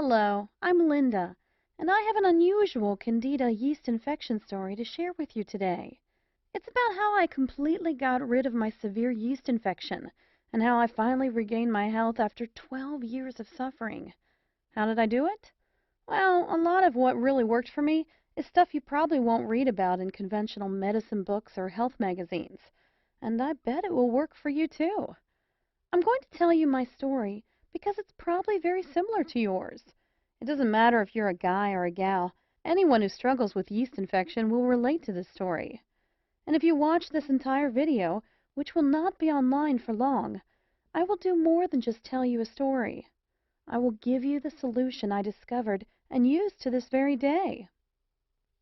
Hello, I'm Linda, and I have an unusual Candida yeast infection story to share with you today. It's about how I completely got rid of my severe yeast infection and how I finally regained my health after 12 years of suffering. How did I do it? Well, a lot of what really worked for me is stuff you probably won't read about in conventional medicine books or health magazines, and I bet it will work for you too. I'm going to tell you my story because it's probably very similar to yours. It doesn't matter if you're a guy or a gal, anyone who struggles with yeast infection will relate to this story. And if you watch this entire video, which will not be online for long, I will do more than just tell you a story. I will give you the solution I discovered and use to this very day.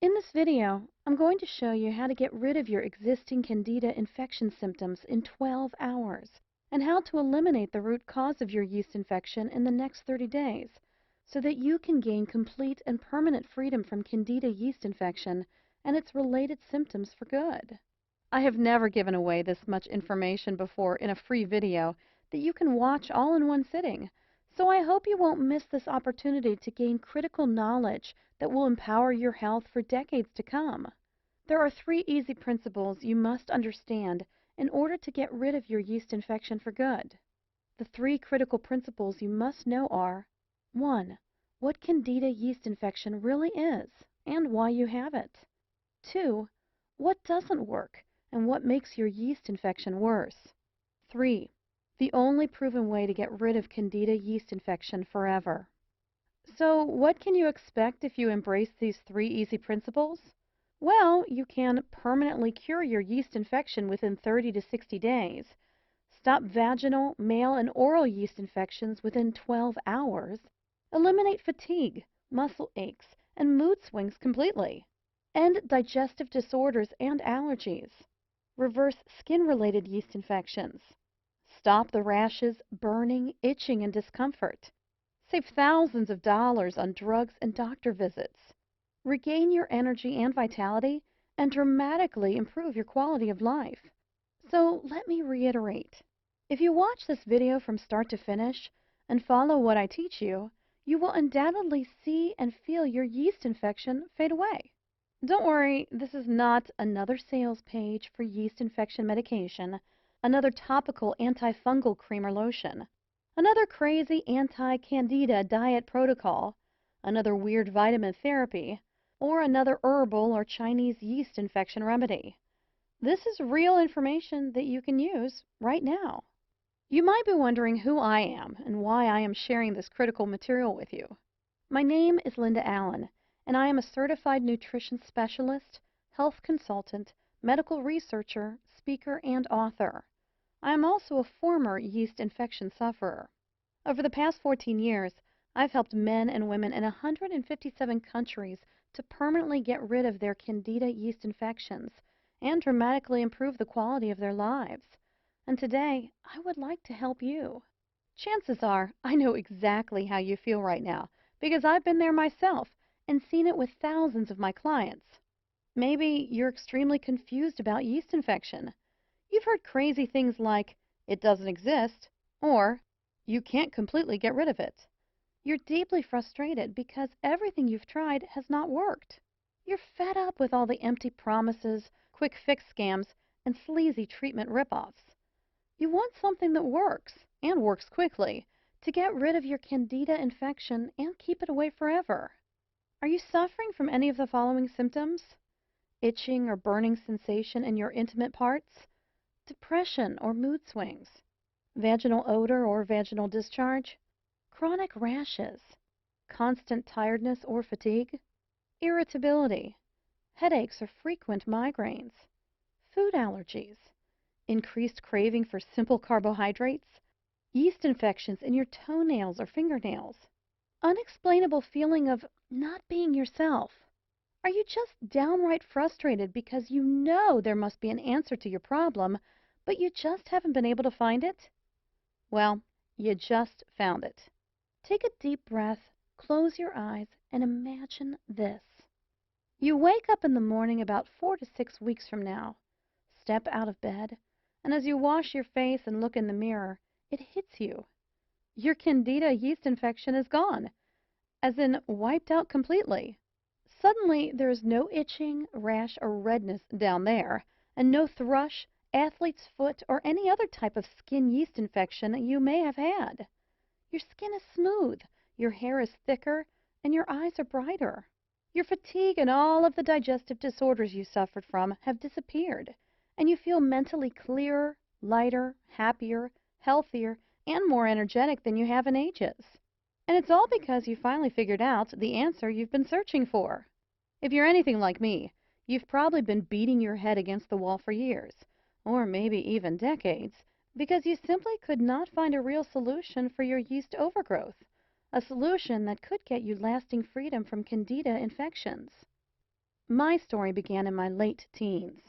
In this video, I'm going to show you how to get rid of your existing Candida infection symptoms in 12 hours. And how to eliminate the root cause of your yeast infection in the next 30 days so that you can gain complete and permanent freedom from Candida yeast infection and its related symptoms for good. I have never given away this much information before in a free video that you can watch all in one sitting, so I hope you won't miss this opportunity to gain critical knowledge that will empower your health for decades to come. There are 3 easy principles you must understand in order to get rid of your yeast infection for good. The 3 critical principles you must know are: 1. What Candida yeast infection really is and why you have it. 2. What doesn't work and what makes your yeast infection worse. 3. The only proven way to get rid of Candida yeast infection forever. So, what can you expect if you embrace these 3 easy principles? Well, you can permanently cure your yeast infection within 30 to 60 days, stop vaginal, male, and oral yeast infections within 12 hours, eliminate fatigue, muscle aches, and mood swings completely, end digestive disorders and allergies, reverse skin-related yeast infections, stop the rashes, burning, itching, and discomfort, save thousands of dollars on drugs and doctor visits, regain your energy and vitality, and dramatically improve your quality of life. So let me reiterate. If you watch this video from start to finish and follow what I teach you, you will undoubtedly see and feel your yeast infection fade away. Don't worry, this is not another sales page for yeast infection medication, another topical antifungal cream or lotion, another crazy anti-candida diet protocol, another weird vitamin therapy, or another herbal or Chinese yeast infection remedy. This is real information that you can use right now. You might be wondering who I am and why I am sharing this critical material with you. My name is Linda Allen, and I am a certified nutrition specialist, health consultant, medical researcher, speaker, and author. I am also a former yeast infection sufferer. Over the past 14 years, I've helped men and women in 157 countries to permanently get rid of their Candida yeast infections and dramatically improve the quality of their lives. And today, I would like to help you. Chances are I know exactly how you feel right now because I've been there myself and seen it with thousands of my clients. Maybe you're extremely confused about yeast infection. You've heard crazy things like, it doesn't exist, or you can't completely get rid of it. You're deeply frustrated because everything you've tried has not worked. You're fed up with all the empty promises, quick fix scams, and sleazy treatment ripoffs. You want something that works, and works quickly, to get rid of your Candida infection and keep it away forever. Are you suffering from any of the following symptoms? Itching or burning sensation in your intimate parts? Depression or mood swings? Vaginal odor or vaginal discharge? Chronic rashes, constant tiredness or fatigue, irritability, headaches or frequent migraines, food allergies, increased craving for simple carbohydrates, yeast infections in your toenails or fingernails, unexplainable feeling of not being yourself. Are you just downright frustrated because you know there must be an answer to your problem, but you just haven't been able to find it? Well, you just found it. Take a deep breath, close your eyes, and imagine this. You wake up in the morning about 4 to 6 weeks from now. Step out of bed, and as you wash your face and look in the mirror, it hits you. Your Candida yeast infection is gone. as in wiped out completely. Suddenly, there is no itching, rash, or redness down there, and no thrush, athlete's foot, or any other type of skin yeast infection you may have had. Your skin is smooth, your hair is thicker, and your eyes are brighter. Your fatigue and all of the digestive disorders you suffered from have disappeared, and you feel mentally clearer, lighter, happier, healthier, and more energetic than you have in ages. And it's all because you finally figured out the answer you've been searching for. If you're anything like me, you've probably been beating your head against the wall for years, or maybe even decades, because you simply could not find a real solution for your yeast overgrowth, a solution that could get you lasting freedom from Candida infections. My story began in my late teens.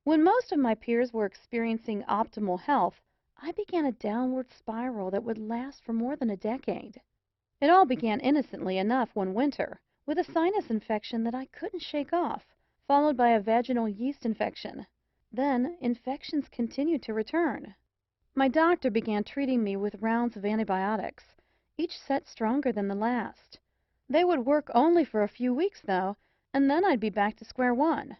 When most of my peers were experiencing optimal health, I began a downward spiral that would last for more than a decade. It all began innocently enough one winter, with a sinus infection that I couldn't shake off, followed by a vaginal yeast infection. Then, infections continued to return. My doctor began treating me with rounds of antibiotics, each set stronger than the last. They would work only for a few weeks, though, and then I'd be back to square one.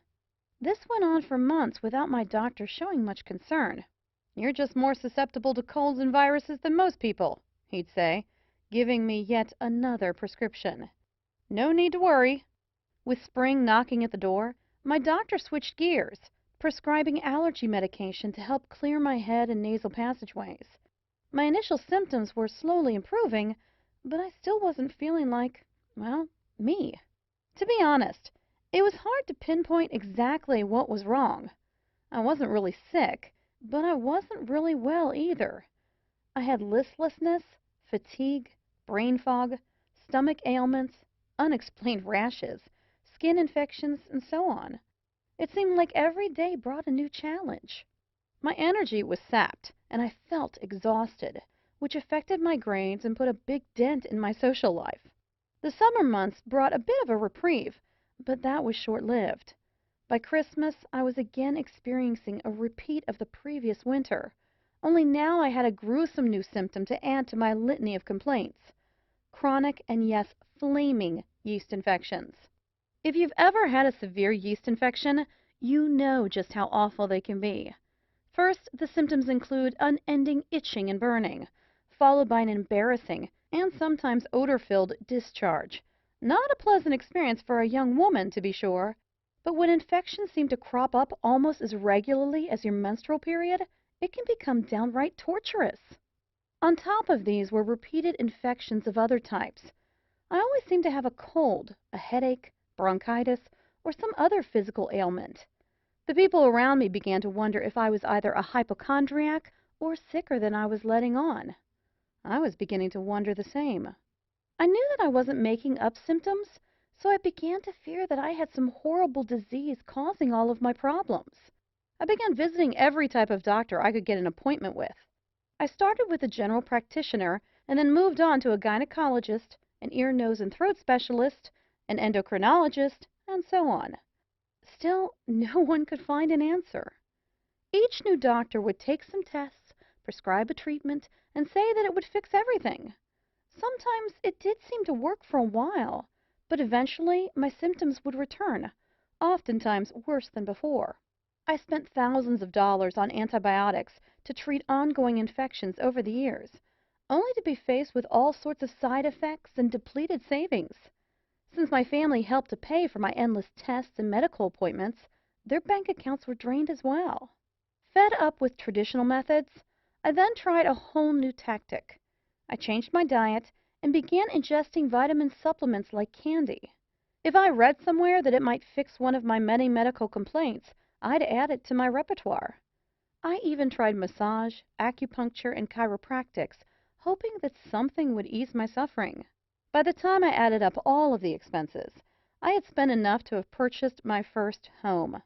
This went on for months without my doctor showing much concern. "You're just more susceptible to colds and viruses than most people," he'd say, giving me yet another prescription. "No need to worry." With spring knocking at the door, my doctor switched gears, prescribing allergy medication to help clear my head and nasal passageways. My initial symptoms were slowly improving, but I still wasn't feeling like, well, me. To be honest, it was hard to pinpoint exactly what was wrong. I wasn't really sick, but I wasn't really well either. I had listlessness, fatigue, brain fog, stomach ailments, unexplained rashes, skin infections, and so on. It seemed like every day brought a new challenge. My energy was sapped, and I felt exhausted, which affected my grades and put a big dent in my social life. The summer months brought a bit of a reprieve, but that was short-lived. By Christmas, I was again experiencing a repeat of the previous winter, only now I had a gruesome new symptom to add to my litany of complaints. Chronic and, yes, flaming yeast infections. If you've ever had a severe yeast infection, you know just how awful they can be. First, the symptoms include unending itching and burning, followed by an embarrassing and sometimes odor-filled discharge. Not a pleasant experience for a young woman, to be sure, but when infections seem to crop up almost as regularly as your menstrual period, it can become downright torturous. On top of these were repeated infections of other types. I always seemed to have a cold, a headache, bronchitis, or some other physical ailment. The people around me began to wonder if I was either a hypochondriac or sicker than I was letting on. I was beginning to wonder the same. I knew that I wasn't making up symptoms, so I began to fear that I had some horrible disease causing all of my problems. I began visiting every type of doctor I could get an appointment with. I started with a general practitioner and then moved on to a gynecologist, an ear, nose, and throat specialist, an endocrinologist, and so on. Still, no one could find an answer. Each new doctor would take some tests, prescribe a treatment, and say that it would fix everything. Sometimes it did seem to work for a while, but eventually my symptoms would return, oftentimes worse than before. I spent thousands of dollars on antibiotics to treat ongoing infections over the years, only to be faced with all sorts of side effects and depleted savings. Since my family helped to pay for my endless tests and medical appointments, their bank accounts were drained as well. Fed up with traditional methods, I then tried a whole new tactic. I changed my diet and began ingesting vitamin supplements like candy. If I read somewhere that it might fix one of my many medical complaints, I'd add it to my repertoire. I even tried massage, acupuncture, and chiropractics, hoping that something would ease my suffering. By the time I added up all of the expenses, I had spent enough to have purchased my first home.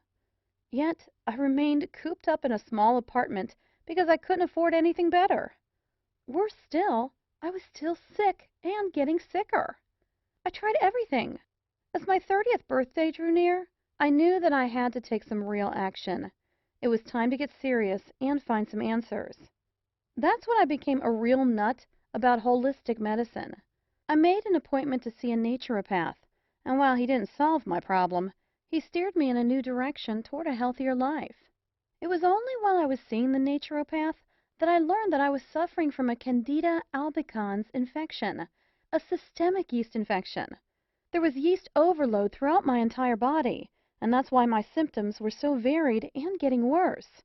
Yet I remained cooped up in a small apartment because I couldn't afford anything better. Worse still, I was still sick and getting sicker. I tried everything. As my 30th birthday drew near, I knew that I had to take some real action. It was time to get serious and find some answers. That's when I became a real nut about holistic medicine. I made an appointment to see a naturopath, and while he didn't solve my problem, he steered me in a new direction toward a healthier life. It was only while I was seeing the naturopath that I learned that I was suffering from a Candida albicans infection, a systemic yeast infection. There was yeast overload throughout my entire body, and that's why my symptoms were so varied and getting worse.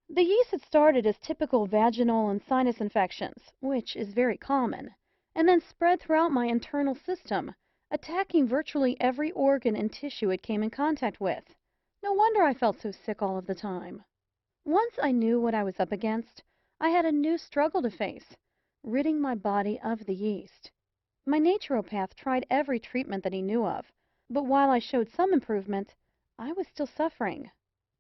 The yeast had started as typical vaginal and sinus infections, which is very common, and then spread throughout my internal system, attacking virtually every organ and tissue it came in contact with. No wonder I felt so sick all of the time. Once I knew what I was up against, I had a new struggle to face, ridding my body of the yeast. My naturopath tried every treatment that he knew of, but while I showed some improvement, I was still suffering.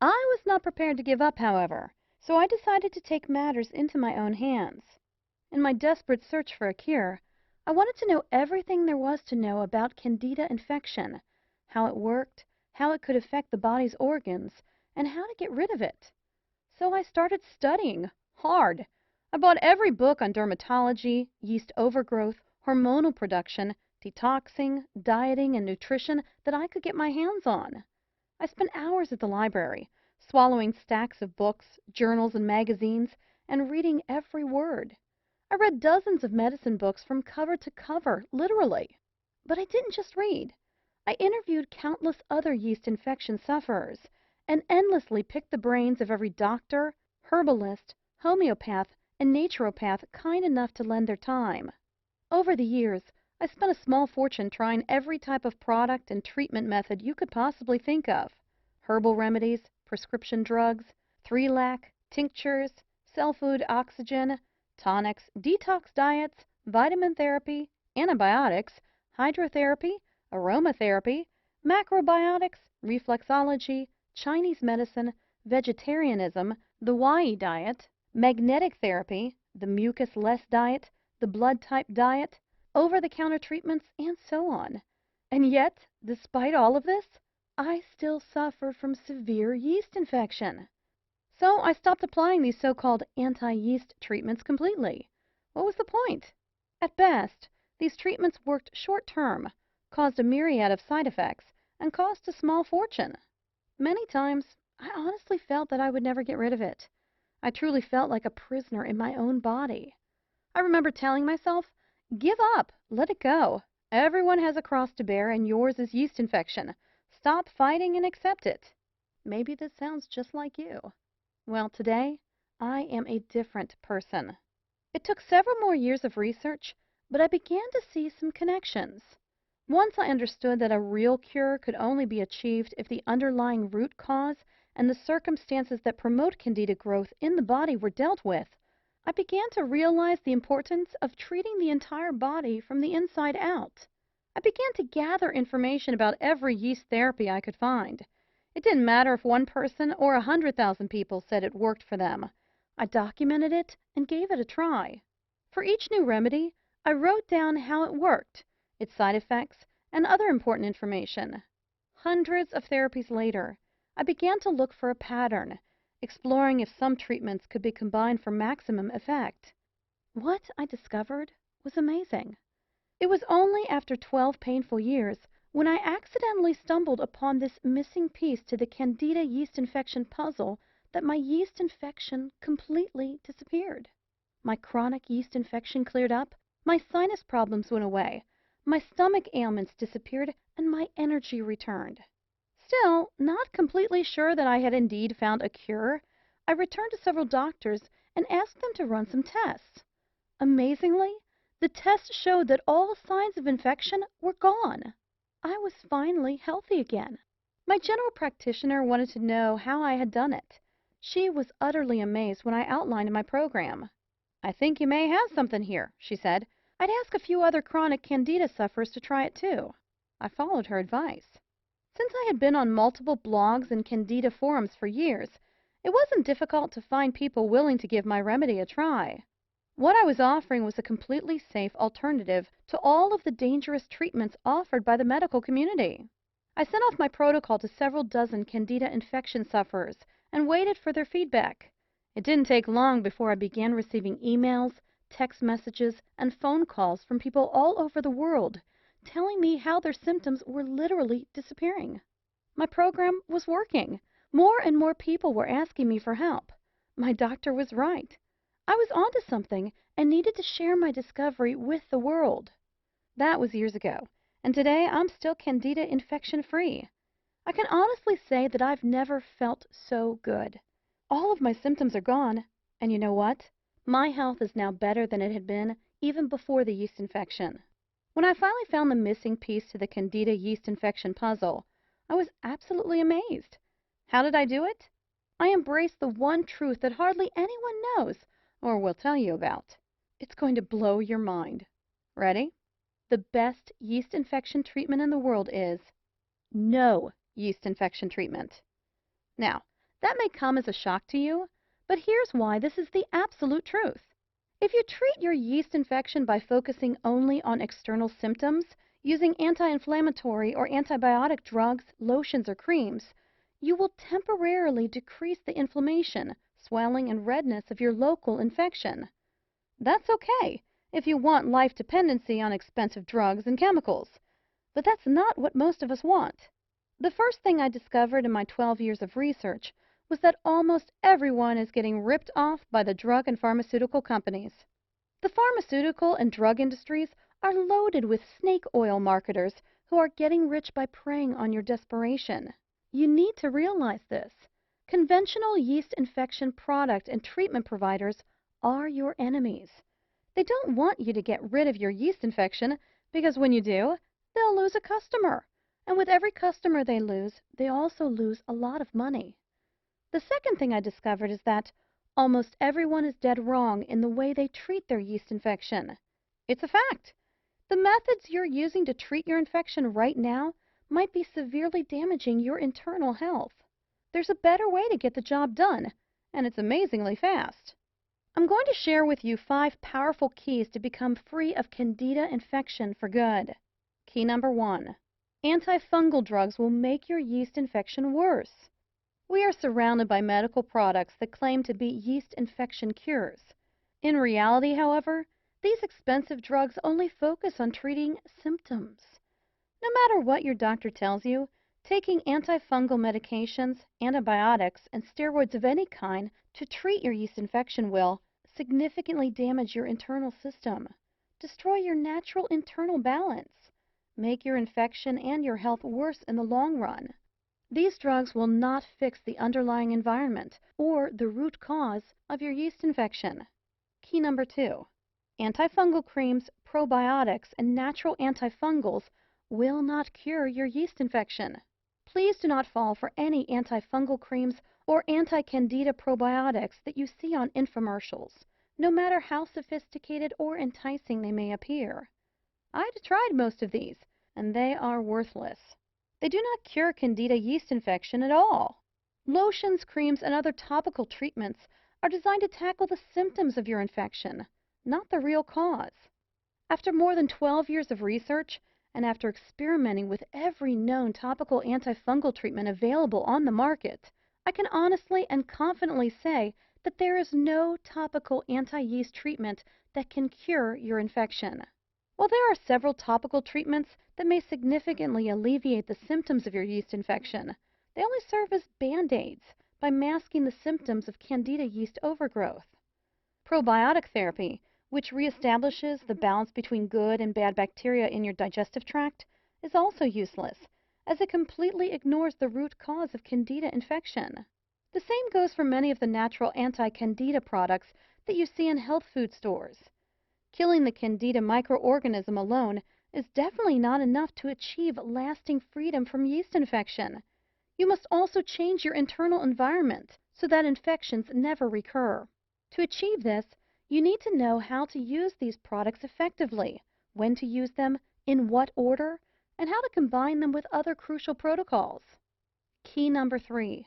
I was not prepared to give up, however, so I decided to take matters into my own hands. In my desperate search for a cure, I wanted to know everything there was to know about Candida infection, how it worked, how it could affect the body's organs, and how to get rid of it. So I started studying hard. I bought every book on dermatology, yeast overgrowth, hormonal production, detoxing, dieting, and nutrition that I could get my hands on. I spent hours at the library, swallowing stacks of books, journals, and magazines, and reading every word. I read dozens of medicine books from cover to cover, literally. But I didn't just read. I interviewed countless other yeast infection sufferers and endlessly picked the brains of every doctor, herbalist, homeopath, and naturopath kind enough to lend their time. Over the years, I spent a small fortune trying every type of product and treatment method you could possibly think of. Herbal remedies, prescription drugs, 3-lac, tinctures, cell food oxygen, tonics, detox diets, vitamin therapy, antibiotics, hydrotherapy, aromatherapy, macrobiotics, reflexology, Chinese medicine, vegetarianism, the Y diet, magnetic therapy, the mucus-less diet, the blood type diet, over-the-counter treatments, and so on. And yet, despite all of this, I still suffered from severe yeast infection. So I stopped applying these so-called anti-yeast treatments completely. What was the point? At best, these treatments worked short-term, caused a myriad of side effects, and cost a small fortune. Many times, I honestly felt that I would never get rid of it. I truly felt like a prisoner in my own body. I remember telling myself, give up, let it go. Everyone has a cross to bear, and yours is yeast infection. Stop fighting and accept it. Maybe this sounds just like you. Well, today, I am a different person. It took several more years of research, but I began to see some connections. Once I understood that a real cure could only be achieved if the underlying root cause and the circumstances that promote Candida growth in the body were dealt with, I began to realize the importance of treating the entire body from the inside out. I began to gather information about every yeast therapy I could find. It didn't matter if one person or 100,000 people said it worked for them. I documented it and gave it a try. For each new remedy, I wrote down how it worked, its side effects, and other important information. Hundreds of therapies later, I began to look for a pattern, exploring if some treatments could be combined for maximum effect. What I discovered was amazing. It was only after 12 painful years when I accidentally stumbled upon this missing piece to the Candida yeast infection puzzle that my yeast infection completely disappeared. My chronic yeast infection cleared up, my sinus problems went away, my stomach ailments disappeared, and my energy returned. Still, not completely sure that I had indeed found a cure, I returned to several doctors and asked them to run some tests. Amazingly, the tests showed that all signs of infection were gone. I was finally healthy again. My general practitioner wanted to know how I had done it. She was utterly amazed when I outlined my program. "I think you may have something here," she said. "I'd ask a few other chronic Candida sufferers to try it too." I followed her advice. Since I had been on multiple blogs and Candida forums for years, it wasn't difficult to find people willing to give my remedy a try. What I was offering was a completely safe alternative to all of the dangerous treatments offered by the medical community. I sent off my protocol to several dozen Candida infection sufferers and waited for their feedback. It didn't take long before I began receiving emails, text messages, and phone calls from people all over the world telling me how their symptoms were literally disappearing. My program was working. More and more people were asking me for help. My doctor was right. I was onto something and needed to share my discovery with the world. That was years ago, and today I'm still Candida infection-free. I can honestly say that I've never felt so good. All of my symptoms are gone, and you know what? My health is now better than it had been even before the yeast infection. When I finally found the missing piece to the Candida yeast infection puzzle, I was absolutely amazed. How did I do it? I embraced the one truth that hardly anyone knows or will tell you about. It's going to blow your mind. Ready? The best yeast infection treatment in the world is no yeast infection treatment. Now, that may come as a shock to you, but here's why this is the absolute truth. If you treat your yeast infection by focusing only on external symptoms, using anti-inflammatory or antibiotic drugs, lotions, or creams, you will temporarily decrease the inflammation, swelling, and redness of your local infection. That's okay if you want life dependency on expensive drugs and chemicals, but that's not what most of us want. The first thing I discovered in my 12 years of research was that almost everyone is getting ripped off by the drug and pharmaceutical companies. The pharmaceutical and drug industries are loaded with snake oil marketers who are getting rich by preying on your desperation. You need to realize this. Conventional yeast infection product and treatment providers are your enemies. They don't want you to get rid of your yeast infection because when you do, they'll lose a customer. And with every customer they lose, they also lose a lot of money. The second thing I discovered is that almost everyone is dead wrong in the way they treat their yeast infection. It's a fact. The methods you're using to treat your infection right now might be severely damaging your internal health. There's a better way to get the job done, and it's amazingly fast. I'm going to share with you 5 powerful keys to become free of Candida infection for good. Key number 1. Antifungal drugs will make your yeast infection worse. We are surrounded by medical products that claim to be yeast infection cures. In reality, however, these expensive drugs only focus on treating symptoms. No matter what your doctor tells you, taking antifungal medications, antibiotics, and steroids of any kind to treat your yeast infection will significantly damage your internal system, destroy your natural internal balance, make your infection and your health worse in the long run. These drugs will not fix the underlying environment or the root cause of your yeast infection. Key number 2. Antifungal creams, probiotics, and natural antifungals will not cure your yeast infection. Please do not fall for any antifungal creams or anti-candida probiotics that you see on infomercials, no matter how sophisticated or enticing they may appear. I've tried most of these, and they are worthless. They do not cure Candida yeast infection at all. Lotions, creams, and other topical treatments are designed to tackle the symptoms of your infection, not the real cause. After more than 12 years of research, and after experimenting with every known topical antifungal treatment available on the market, I can honestly and confidently say that there is no topical anti-yeast treatment that can cure your infection. While there are several topical treatments that may significantly alleviate the symptoms of your yeast infection, they only serve as band-aids by masking the symptoms of Candida yeast overgrowth. Probiotic therapy, which reestablishes the balance between good and bad bacteria in your digestive tract, is also useless, as it completely ignores the root cause of Candida infection. The same goes for many of the natural anti-Candida products that you see in health food stores. Killing the Candida microorganism alone is definitely not enough to achieve lasting freedom from yeast infection. You must also change your internal environment so that infections never recur. To achieve this, you need to know how to use these products effectively, when to use them, in what order, and how to combine them with other crucial protocols. Key number 3.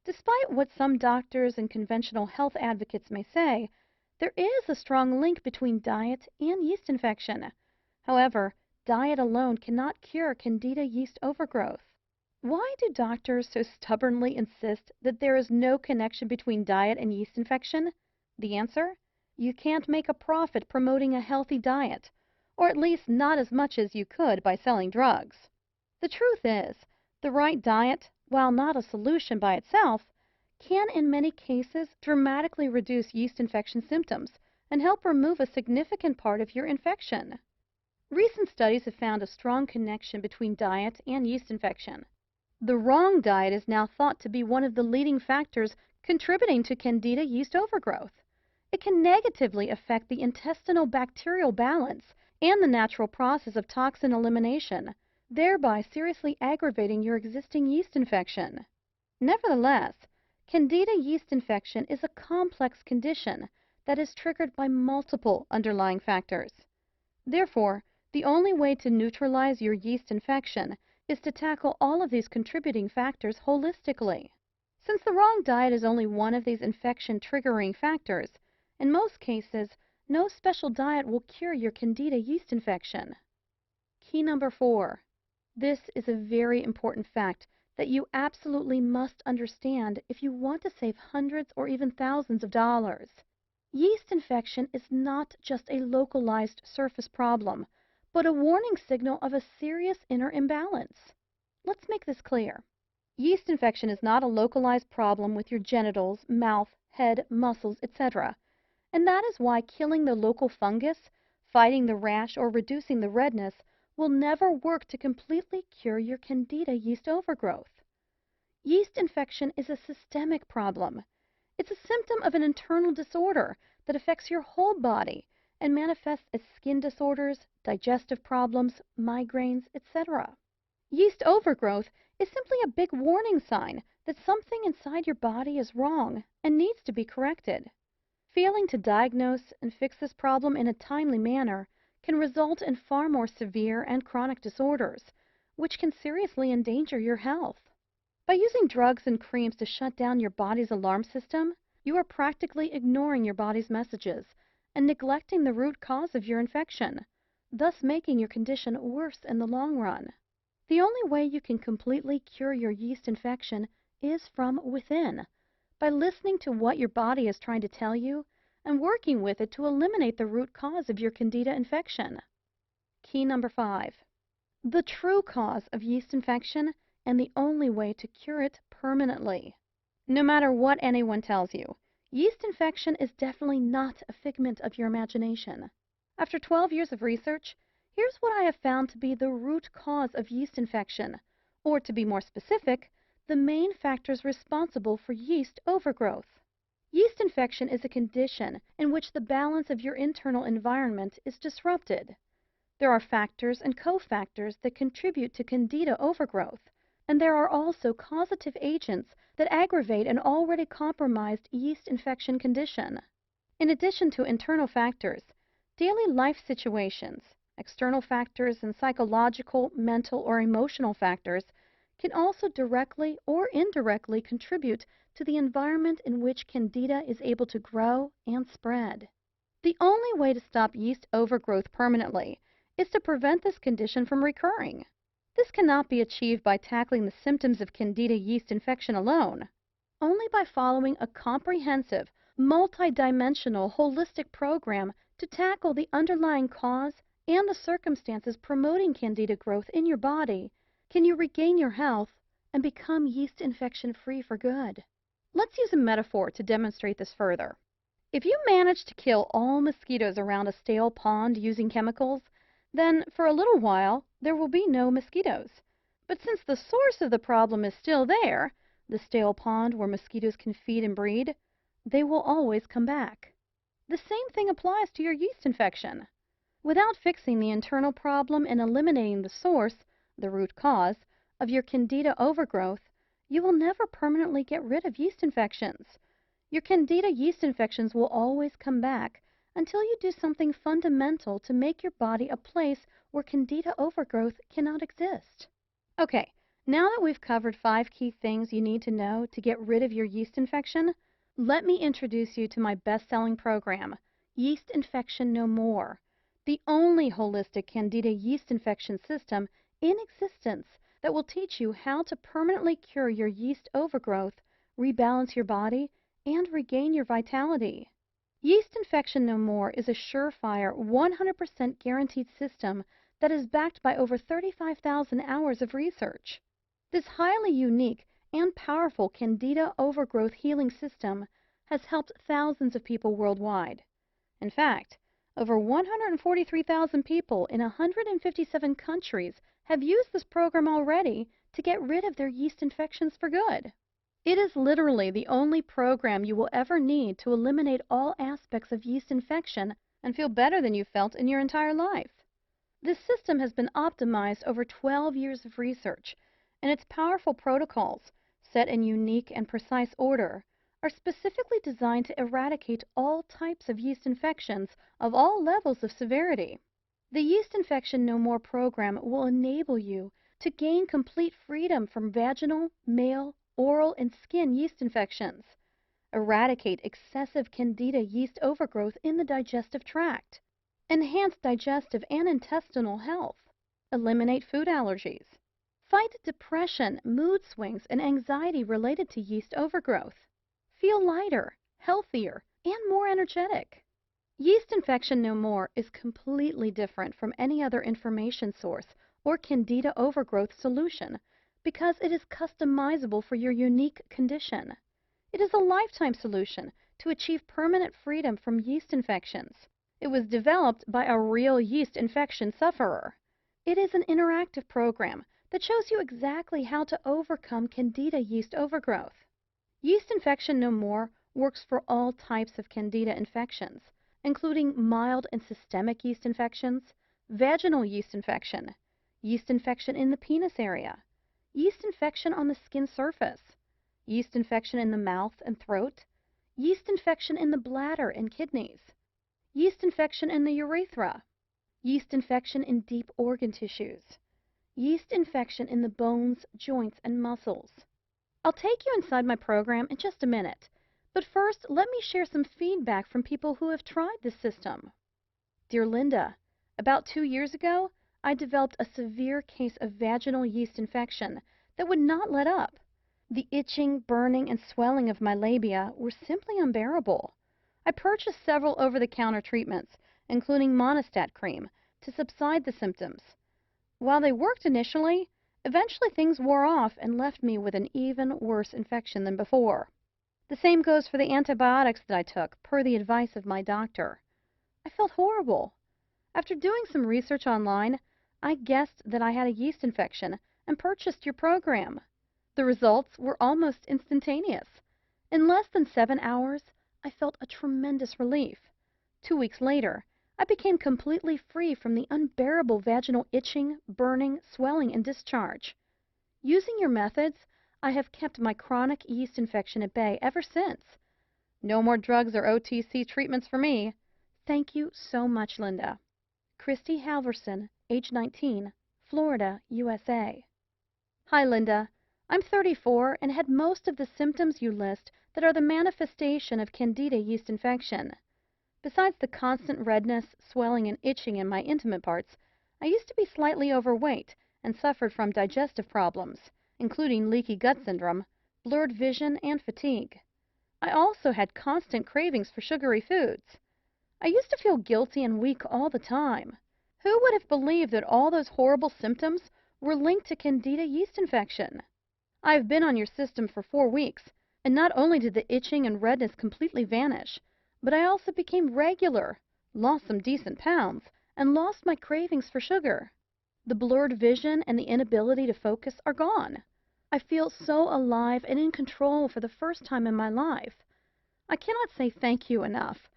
Despite what some doctors and conventional health advocates may say, there is a strong link between diet and yeast infection. However, diet alone cannot cure Candida yeast overgrowth. Why do doctors so stubbornly insist that there is no connection between diet and yeast infection? The answer? You can't make a profit promoting a healthy diet, or at least not as much as you could by selling drugs. The truth is, the right diet, while not a solution by itself, can in many cases dramatically reduce yeast infection symptoms and help remove a significant part of your infection. Recent studies have found a strong connection between diet and yeast infection. The wrong diet is now thought to be one of the leading factors contributing to Candida yeast overgrowth. It can negatively affect the intestinal bacterial balance and the natural process of toxin elimination, thereby seriously aggravating your existing yeast infection. Nevertheless, Candida yeast infection is a complex condition that is triggered by multiple underlying factors. Therefore, the only way to neutralize your yeast infection is to tackle all of these contributing factors holistically. Since the wrong diet is only one of these infection-triggering factors, in most cases, no special diet will cure your Candida yeast infection. Key number 4. This is a very important fact that you absolutely must understand if you want to save hundreds or even thousands of dollars. Yeast infection is not just a localized surface problem, but a warning signal of a serious inner imbalance. Let's make this clear. Yeast infection is not a localized problem with your genitals, mouth, head, muscles, etc. And that is why killing the local fungus, fighting the rash, or reducing the redness will never work to completely cure your Candida yeast overgrowth. Yeast infection is a systemic problem. It's a symptom of an internal disorder that affects your whole body and manifests as skin disorders, digestive problems, migraines, etc. Yeast overgrowth is simply a big warning sign that something inside your body is wrong and needs to be corrected. Failing to diagnose and fix this problem in a timely manner can result in far more severe and chronic disorders, which can seriously endanger your health. By using drugs and creams to shut down your body's alarm system, you are practically ignoring your body's messages and neglecting the root cause of your infection, thus making your condition worse in the long run. The only way you can completely cure your yeast infection is from within, by listening to what your body is trying to tell you and working with it to eliminate the root cause of your Candida infection. Key number 5. The true cause of yeast infection and the only way to cure it permanently. No matter what anyone tells you, yeast infection is definitely not a figment of your imagination. After 12 years of research, here's what I have found to be the root cause of yeast infection, or to be more specific, the main factors responsible for yeast overgrowth. Yeast infection is a condition in which the balance of your internal environment is disrupted. There are factors and cofactors that contribute to Candida overgrowth, and there are also causative agents that aggravate an already compromised yeast infection condition. In addition to internal factors, daily life situations, external factors, and psychological, mental, or emotional factors can also directly or indirectly contribute to the environment in which Candida is able to grow and spread. The only way to stop yeast overgrowth permanently is to prevent this condition from recurring. This cannot be achieved by tackling the symptoms of Candida yeast infection alone. Only by following a comprehensive, multidimensional, holistic program to tackle the underlying cause and the circumstances promoting Candida growth in your body can you regain your health and become yeast infection-free for good. Let's use a metaphor to demonstrate this further. If you manage to kill all mosquitoes around a stale pond using chemicals, then for a little while there will be no mosquitoes. But since the source of the problem is still there, the stale pond where mosquitoes can feed and breed, they will always come back. The same thing applies to your yeast infection. Without fixing the internal problem and eliminating the source, the root cause, of your Candida overgrowth, you will never permanently get rid of yeast infections. Your Candida yeast infections will always come back until you do something fundamental to make your body a place where Candida overgrowth cannot exist. Okay, now that we've covered 5 key things you need to know to get rid of your yeast infection, let me introduce you to my best-selling program, Yeast Infection No More, the only holistic Candida yeast infection system in existence that will teach you how to permanently cure your yeast overgrowth, rebalance your body, and regain your vitality. Yeast Infection No More is a surefire, 100% guaranteed system that is backed by over 35,000 hours of research. This highly unique and powerful Candida overgrowth healing system has helped thousands of people worldwide. In fact, over 143,000 people in 157 countries have used this program already to get rid of their yeast infections for good. It is literally the only program you will ever need to eliminate all aspects of yeast infection and feel better than you felt in your entire life. This system has been optimized over 12 years of research, and its powerful protocols, set in unique and precise order, are specifically designed to eradicate all types of yeast infections of all levels of severity. The Yeast Infection No More program will enable you to gain complete freedom from vaginal, male, oral, and skin yeast infections, eradicate excessive Candida yeast overgrowth in the digestive tract, enhance digestive and intestinal health, eliminate food allergies, fight depression, mood swings, and anxiety related to yeast overgrowth, feel lighter, healthier, and more energetic. Yeast Infection No More is completely different from any other information source or Candida overgrowth solution because it is customizable for your unique condition. It is a lifetime solution to achieve permanent freedom from yeast infections. It was developed by a real yeast infection sufferer. It is an interactive program that shows you exactly how to overcome Candida yeast overgrowth. Yeast Infection No More works for all types of Candida infections, including mild and systemic yeast infections, vaginal yeast infection in the penis area, yeast infection on the skin surface, yeast infection in the mouth and throat, yeast infection in the bladder and kidneys, yeast infection in the urethra, yeast infection in deep organ tissues, yeast infection in the bones, joints, and muscles. I'll take you inside my program in just a minute, but first let me share some feedback from people who have tried this system. Dear Linda, about 2 years ago, I developed a severe case of vaginal yeast infection that would not let up. The itching, burning, and swelling of my labia were simply unbearable. I purchased several over-the-counter treatments, including Monistat cream, to subside the symptoms. While they worked initially, eventually things wore off and left me with an even worse infection than before. The same goes for the antibiotics that I took, per the advice of my doctor. I felt horrible. After doing some research online, I guessed that I had a yeast infection and purchased your program. The results were almost instantaneous. In less than 7 hours, I felt a tremendous relief. 2 weeks later, I became completely free from the unbearable vaginal itching, burning, swelling, and discharge. Using your methods, I have kept my chronic yeast infection at bay ever since. No more drugs or OTC treatments for me. Thank you so much, Linda. Christy Halverson, age 19, Florida, USA. Hi, Linda. I'm 34 and had most of the symptoms you list that are the manifestation of Candida yeast infection. Besides the constant redness, swelling, and itching in my intimate parts, I used to be slightly overweight and suffered from digestive problems, including leaky gut syndrome, blurred vision, and fatigue. I also had constant cravings for sugary foods. I used to feel guilty and weak all the time. Who would have believed that all those horrible symptoms were linked to Candida yeast infection? I've been on your system for 4 weeks, and not only did the itching and redness completely vanish, but I also became regular, lost some decent pounds, and lost my cravings for sugar. The blurred vision and the inability to focus are gone. I feel so alive and in control for the first time in my life. I cannot say thank you enough.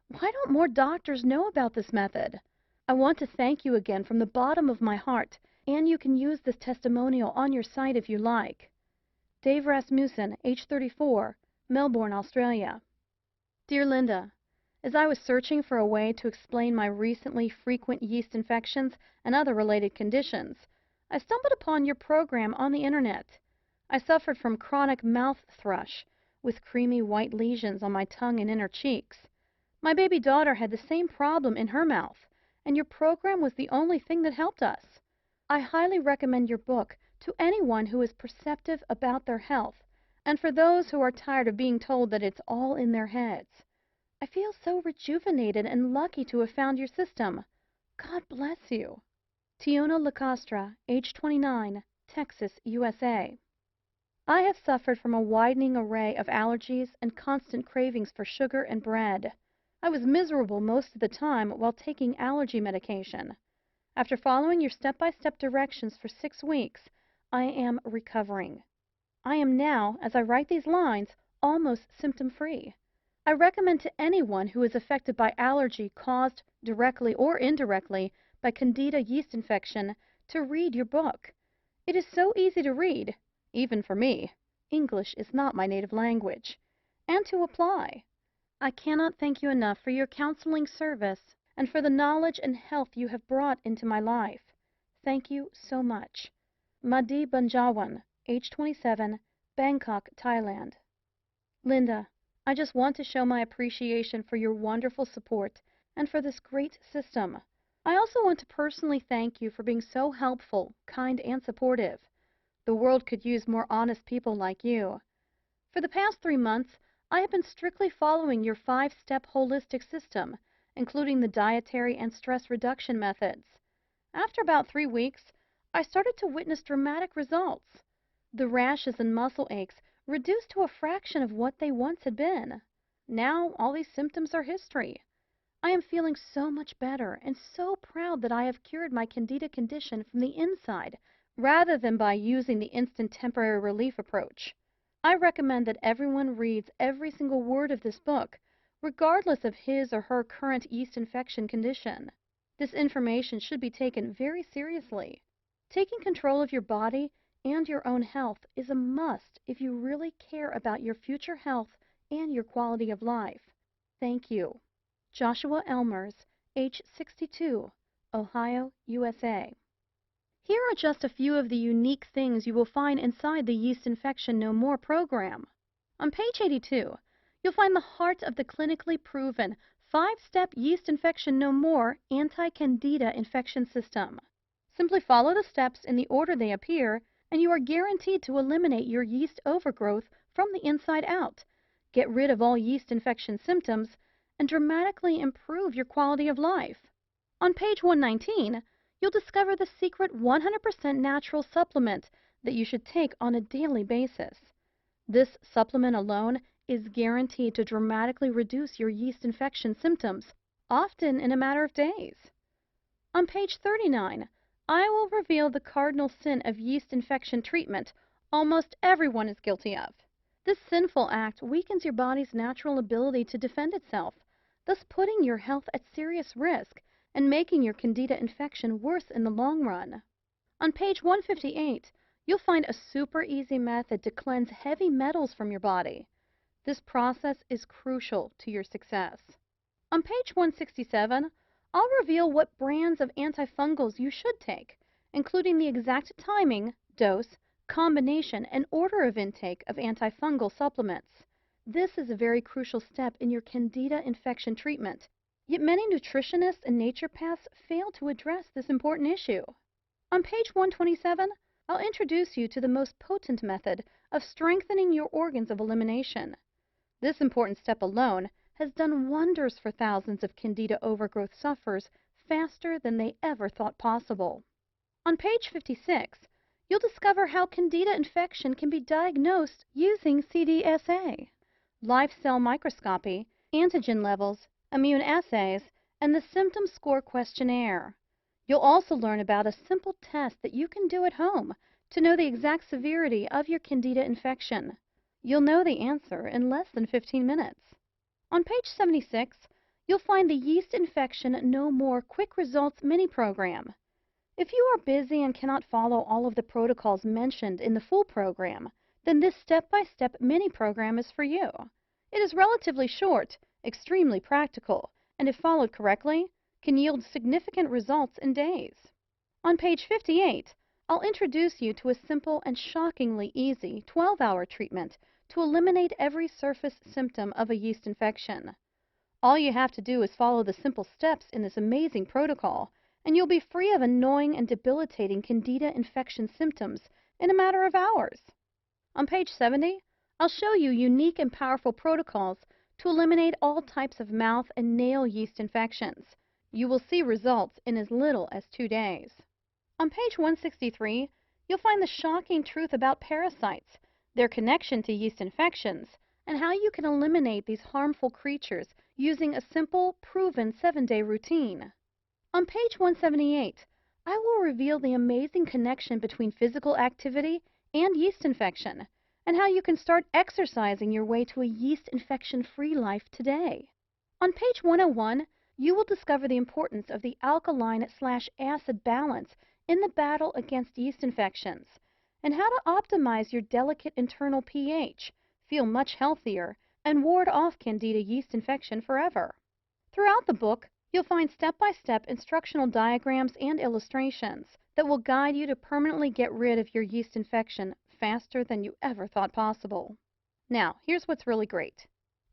Why don't more doctors know about this method? I want to thank you again from the bottom of my heart, and you can use this testimonial on your site if you like. Dave Rasmussen, age 34, Melbourne, Australia. Dear Linda, as I was searching for a way to explain my recently frequent yeast infections and other related conditions, I stumbled upon your program on the internet. I suffered from chronic mouth thrush, with creamy white lesions on my tongue and inner cheeks. My baby daughter had the same problem in her mouth, and your program was the only thing that helped us. I highly recommend your book to anyone who is perceptive about their health, and for those who are tired of being told that it's all in their heads. I feel so rejuvenated and lucky to have found your system. God bless you. Tiona Lacastra, age 29, Texas, USA. I have suffered from a widening array of allergies and constant cravings for sugar and bread. I was miserable most of the time while taking allergy medication. After following your step-by-step directions for 6 weeks, I am recovering. I am now, as I write these lines, almost symptom-free. I recommend to anyone who is affected by allergy caused, directly or indirectly, by Candida yeast infection to read your book. It is so easy to read, even for me. English is not my native language. And to apply. I cannot thank you enough for your counseling service and for the knowledge and health you have brought into my life. Thank you so much. Madi Banjawan, age 27, Bangkok, Thailand. Linda, I just want to show my appreciation for your wonderful support and for this great system. I also want to personally thank you for being so helpful, kind, and supportive. The world could use more honest people like you. For the past 3 months, I have been strictly following your 5-step holistic system, including the dietary and stress reduction methods. After about 3 weeks, I started to witness dramatic results. The rashes and muscle aches reduced to a fraction of what they once had been. Now, all these symptoms are history. I am feeling so much better and so proud that I have cured my Candida condition from the inside, rather than by using the instant temporary relief approach. I recommend that everyone reads every single word of this book, regardless of his or her current yeast infection condition. This information should be taken very seriously. Taking control of your body and your own health is a must if you really care about your future health and your quality of life. Thank you. Joshua Elmers, age 62, Ohio, USA. Here are just a few of the unique things you will find inside the Yeast Infection No More program. On page 82, you'll find the heart of the clinically proven 5-step Yeast Infection No More anti-Candida infection system. Simply follow the steps in the order they appear, and you are guaranteed to eliminate your yeast overgrowth from the inside out, get rid of all yeast infection symptoms, and dramatically improve your quality of life. On page 119, you'll discover the secret 100% natural supplement that you should take on a daily basis. This supplement alone is guaranteed to dramatically reduce your yeast infection symptoms, often in a matter of days. On page 39, I will reveal the cardinal sin of yeast infection treatment almost everyone is guilty of. This sinful act weakens your body's natural ability to defend itself, thus putting your health at serious risk and making your Candida infection worse in the long run. On page 158, you'll find a super easy method to cleanse heavy metals from your body. This process is crucial to your success. On page 167, I'll reveal what brands of antifungals you should take, including the exact timing, dose, combination, and order of intake of antifungal supplements. This is a very crucial step in your Candida infection treatment, yet many nutritionists and naturopaths fail to address this important issue. On page 127, I'll introduce you to the most potent method of strengthening your organs of elimination. This important step alone has done wonders for thousands of Candida overgrowth sufferers faster than they ever thought possible. On page 56, you'll discover how Candida infection can be diagnosed using CDSA, live cell microscopy, antigen levels, immune assays, and the symptom score questionnaire. You'll also learn about a simple test that you can do at home to know the exact severity of your Candida infection. You'll know the answer in less than 15 minutes. On page 76, you'll find the Yeast Infection No More Quick Results mini program. If you are busy and cannot follow all of the protocols mentioned in the full program, then this step-by-step mini program is for you. It is relatively short, extremely practical, and if followed correctly, can yield significant results in days. On page 58, I'll introduce you to a simple and shockingly easy 12-hour treatment to eliminate every surface symptom of a yeast infection. All you have to do is follow the simple steps in this amazing protocol, and you'll be free of annoying and debilitating Candida infection symptoms in a matter of hours. On page 70, I'll show you unique and powerful protocols to eliminate all types of mouth and nail yeast infections. You will see results in as little as 2 days. On page 163, you'll find the shocking truth about parasites, their connection to yeast infections, and how you can eliminate these harmful creatures using a simple, proven 7-day routine. On page 178, I will reveal the amazing connection between physical activity and yeast infection, and how you can start exercising your way to a yeast infection-free life today. On page 101, you will discover the importance of the alkaline/acid balance in the battle against yeast infections, and how to optimize your delicate internal pH, feel much healthier, and ward off Candida yeast infection forever. Throughout the book, you'll find step-by-step instructional diagrams and illustrations that will guide you to permanently get rid of your yeast infection faster than you ever thought possible. Now, here's what's really great.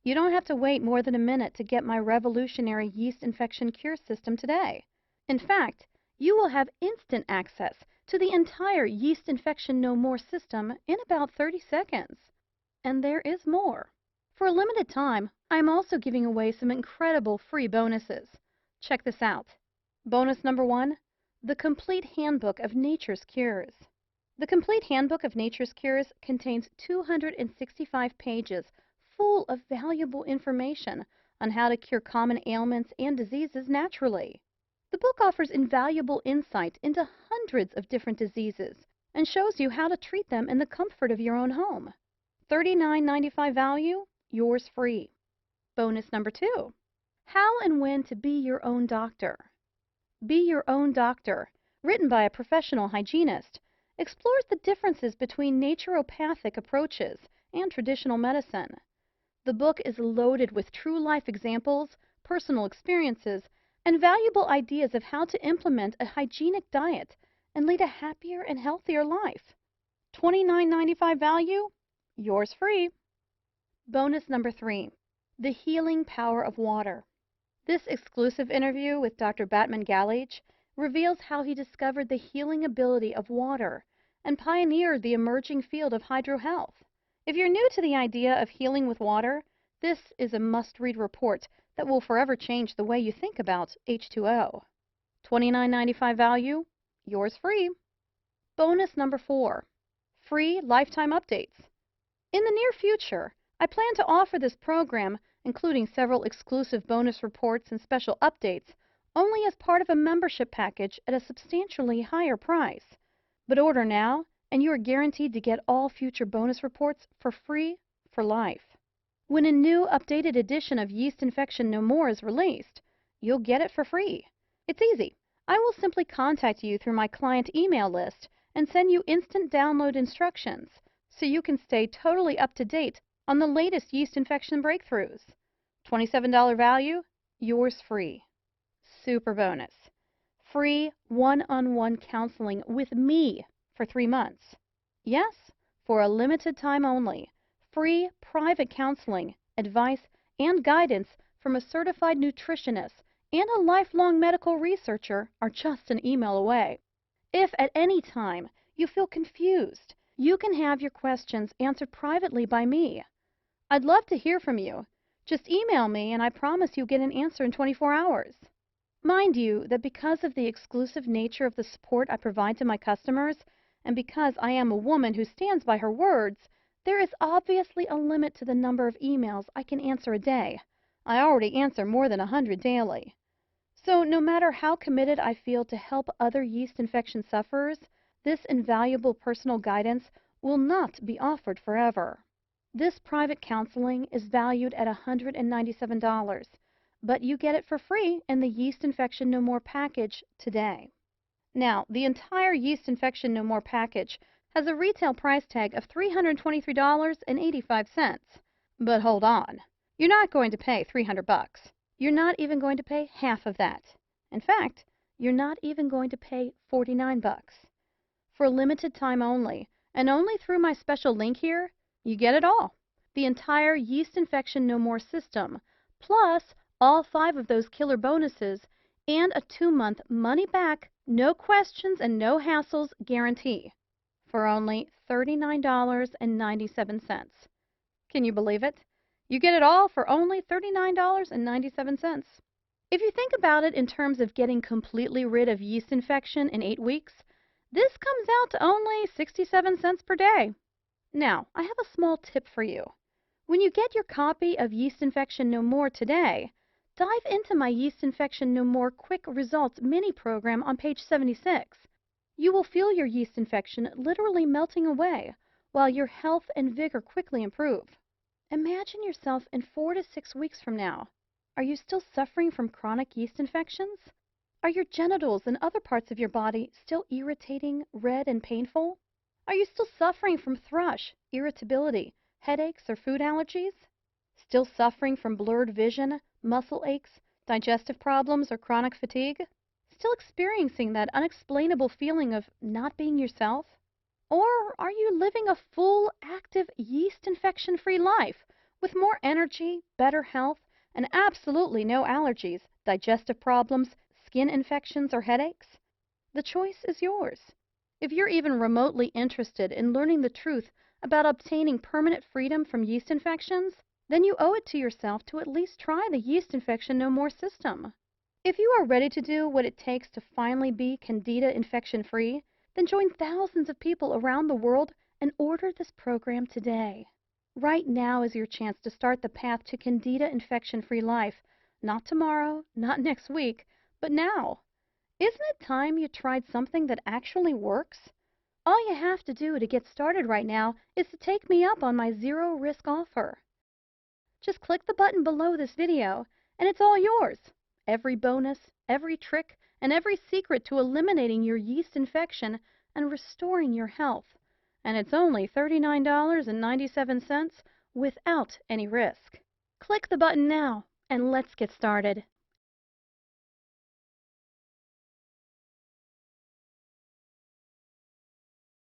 You don't have to wait more than a minute to get my revolutionary yeast infection cure system today. In fact, you will have instant access to the entire Yeast Infection No More system in about 30 seconds. And there is more. For a limited time, I'm also giving away some incredible free bonuses. Check this out. Bonus number 1, the Complete Handbook of Nature's Cures. The Complete Handbook of Nature's Cures contains 265 pages full of valuable information on how to cure common ailments and diseases naturally. The book offers invaluable insight into hundreds of different diseases and shows you how to treat them in the comfort of your own home. $39.95 value, yours free. Bonus number 2, How and When to Be Your Own Doctor. Be Your Own Doctor, written by a professional hygienist, explores the differences between naturopathic approaches and traditional medicine. The book is loaded with true-life examples, personal experiences, and valuable ideas of how to implement a hygienic diet and lead a happier and healthier life. $29.95 value, yours free. Bonus number 3, The Healing Power of Water. This exclusive interview with Dr. Batman Galich reveals how he discovered the healing ability of water and pioneered the emerging field of hydrohealth. If you're new to the idea of healing with water, this is a must-read report that will forever change the way you think about H2O. $29.95 value, yours free. Bonus number 4, Free Lifetime Updates. In the near future, I plan to offer this program, including several exclusive bonus reports and special updates, only as part of a membership package at a substantially higher price. But order now, and you are guaranteed to get all future bonus reports for free for life. When a new updated edition of Yeast Infection No More is released, you'll get it for free. It's easy. I will simply contact you through my client email list and send you instant download instructions so you can stay totally up to date on the latest yeast infection breakthroughs. $27 value, yours free. Super bonus. Free one-on-one counseling with me for 3 months. Yes, for a limited time only. Free private counseling, advice, and guidance from a certified nutritionist and a lifelong medical researcher are just an email away. If at any time you feel confused, you can have your questions answered privately by me. I'd love to hear from you. Just email me and I promise you'll get an answer in 24 hours. Mind you that because of the exclusive nature of the support I provide to my customers, and because I am a woman who stands by her words, there is obviously a limit to the number of emails I can answer a day. I already answer more than 100 daily. So no matter how committed I feel to help other yeast infection sufferers, this invaluable personal guidance will not be offered forever. This private counseling is valued at $197, but you get it for free in the Yeast Infection No More package today. Now, the entire Yeast Infection No More package has a retail price tag of $323.85. But hold on. You're not going to pay $300. You're not even going to pay half of that. In fact, you're not even going to pay $49. For a limited time only, and only through my special link here, you get it all. The entire Yeast Infection No More system, plus all 5 of those killer bonuses, and a 2-month money-back, no questions and no hassles guarantee for only $39.97. Can you believe it? You get it all for only $39.97. If you think about it in terms of getting completely rid of yeast infection in 8 weeks, this comes out to only 67 cents per day. Now, I have a small tip for you. When you get your copy of Yeast Infection No More today, dive into my Yeast Infection No More Quick Results mini program on page 76. You will feel your yeast infection literally melting away, while your health and vigor quickly improve. Imagine yourself in 4 to 6 weeks from now. Are you still suffering from chronic yeast infections? Are your genitals and other parts of your body still irritating, red, and painful? Are you still suffering from thrush, irritability, headaches, or food allergies? Still suffering from blurred vision, muscle aches, digestive problems, or chronic fatigue? Still experiencing that unexplainable feeling of not being yourself? Or are you living a full, active, yeast infection-free life with more energy, better health, and absolutely no allergies, digestive problems, skin infections, or headaches? The choice is yours. If you're even remotely interested in learning the truth about obtaining permanent freedom from yeast infections, then you owe it to yourself to at least try the Yeast Infection No More system. If you are ready to do what it takes to finally be Candida infection-free, then join thousands of people around the world and order this program today. Right now is your chance to start the path to Candida infection-free life. Not tomorrow, not next week, but now. Isn't it time you tried something that actually works? All you have to do to get started right now is to take me up on my zero-risk offer. Just click the button below this video, and it's all yours. Every bonus, every trick, and every secret to eliminating your yeast infection and restoring your health. And it's only $39.97 without any risk. Click the button now, and let's get started.